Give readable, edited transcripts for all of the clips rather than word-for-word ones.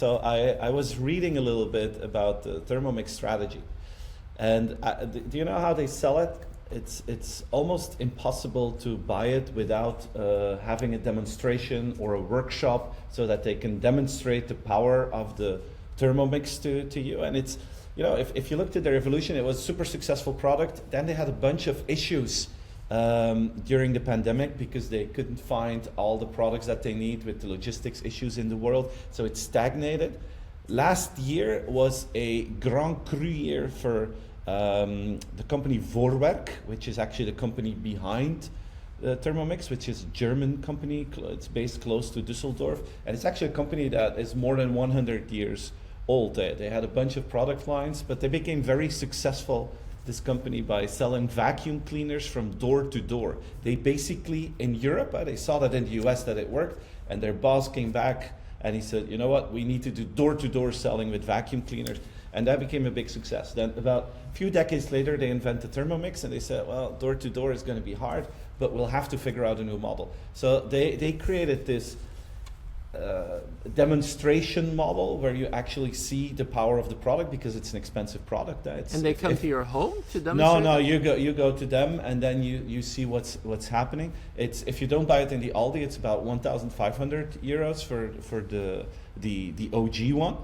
So I was reading a little bit about the Thermomix strategy. And do you know how they sell it? It's almost impossible to buy it without having a demonstration or a workshop so that they can demonstrate the power of the Thermomix to you. And it's, if you looked at their evolution, it was a super successful product. Then they had a bunch of issues during the pandemic because they couldn't find all the products that they need with the logistics issues in the world. So it stagnated. Last year was a Grand Cru year for the company Voorwerk, which is actually the company behind Thermomix, which is a German company. It's based close to Düsseldorf. And it's actually a company that is more than 100 years old. They had a bunch of product lines, but they became very successful, this company, by selling vacuum cleaners from door to door. They basically, in Europe, they saw that in the US that it worked, and their boss came back and he said, you know what, we need to do door-to-door selling with vacuum cleaners. And that became a big success. Then about a few decades later, they invented Thermomix, and they said, well, door-to-door is going to be hard, but we'll have to figure out a new model. So they created this demonstration model where you actually see the power of the product, because it's an expensive product. And they come to your home to demonstrate? No, you go to them, and then you see what's happening. It's, if you don't buy it in the Aldi, it's about 1,500 euros for the OG one.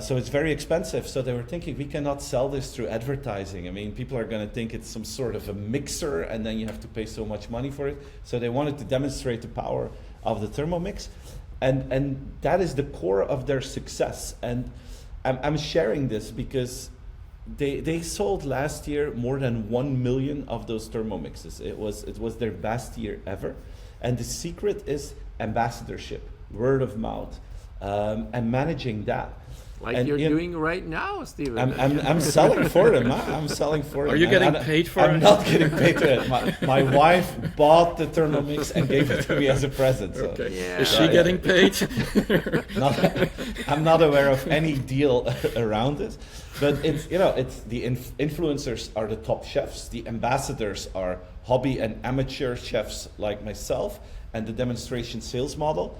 So it's very expensive. So they were thinking, we cannot sell this through advertising. I mean, people are going to think it's some sort of a mixer, and then you have to pay so much money for it. So they wanted to demonstrate the power of the Thermomix. And that is the core of their success. And I'm sharing this because they sold last year more than 1 million of those Thermomixes. It was their best year ever. And the secret is ambassadorship, word of mouth, and managing that. Like you're doing right now, Steven. I'm selling for them. I'm selling for them. Are you getting paid for it? I'm not getting paid for it. My wife bought the Thermomix and gave it to me as a present. So. Okay. Yeah. Is she getting paid? I'm not aware of any deal around this. But it's the influencers are the top chefs. The ambassadors are hobby and amateur chefs like myself, and the demonstration sales model.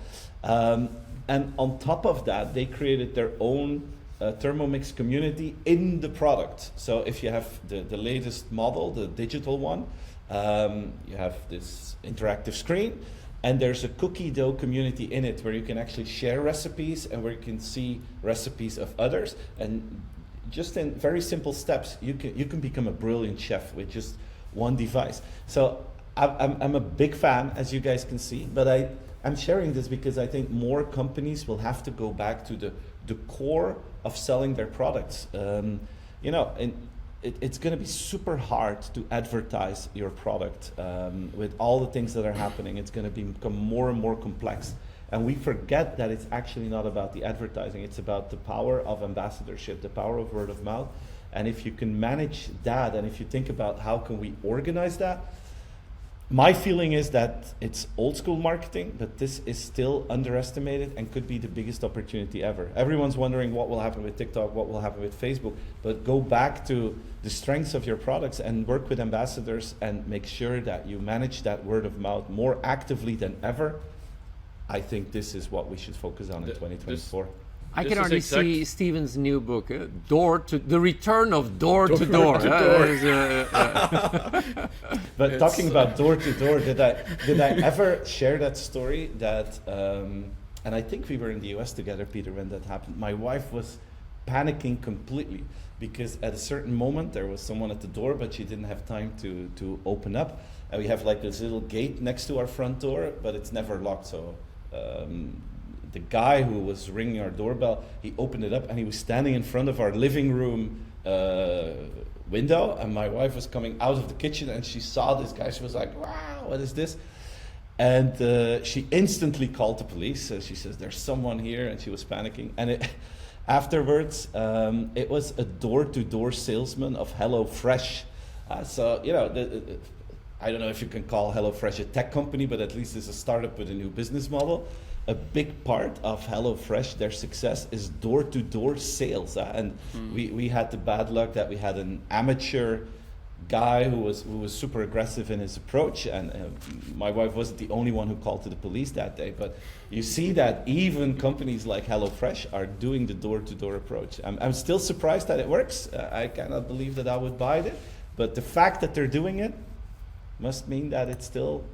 And on top of that, they created their own Thermomix community in the product. So if you have the latest model, the digital one, you have this interactive screen, and there's a cookie dough community in it where you can actually share recipes and where you can see recipes of others. And just in very simple steps, you can become a brilliant chef with just one device. So I'm a big fan, as you guys can see, but I'm sharing this because I think more companies will have to go back to the core of selling their products. And it's going to be super hard to advertise your product with all the things that are happening. It's going to become more and more complex. And we forget that it's actually not about the advertising. It's about the power of ambassadorship, the power of word of mouth. And if you can manage that, and if you think about how can we organize that, my feeling is that it's old school marketing, but this is still underestimated and could be the biggest opportunity ever. Everyone's wondering what will happen with TikTok, what will happen with Facebook, but go back to the strengths of your products and work with ambassadors and make sure that you manage that word of mouth more actively than ever. I think this is what we should focus on in 2024. I can already see Steven's new book, The Return of Door to Door. But talking about door to door, did I ever share that story that, and I think we were in the US together, Peter, when that happened. My wife was panicking completely because at a certain moment there was someone at the door, but she didn't have time to open up. And we have like this little gate next to our front door, but it's never locked. So the guy who was ringing our doorbell, he opened it up and he was standing in front of our living room window, and my wife was coming out of the kitchen and she saw this guy. She was like, wow, what is this? And she instantly called the police. She says, there's someone here, and she was panicking. And afterwards, it was a door-to-door salesman of HelloFresh. So, I don't know if you can call HelloFresh a tech company, but at least it's a startup with a new business model. A big part of HelloFresh, their success, is door-to-door sales. And we had the bad luck that we had an amateur guy who was super aggressive in his approach, and my wife wasn't the only one who called to the police that day. But you see that even companies like HelloFresh are doing the door-to-door approach. I'm still surprised that it works. I cannot believe that I would buy it, but the fact that they're doing it must mean that it's still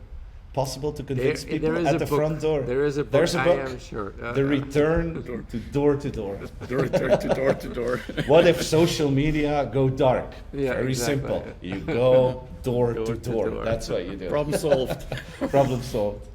possible to convince people at the front door. There is a book. There's a book. I am sure. The return to door-to-door. Door-to-door. What if social media go dark? Yeah, Very exactly. simple. You go door to door. door. That's what you do. Problem solved. Problem solved.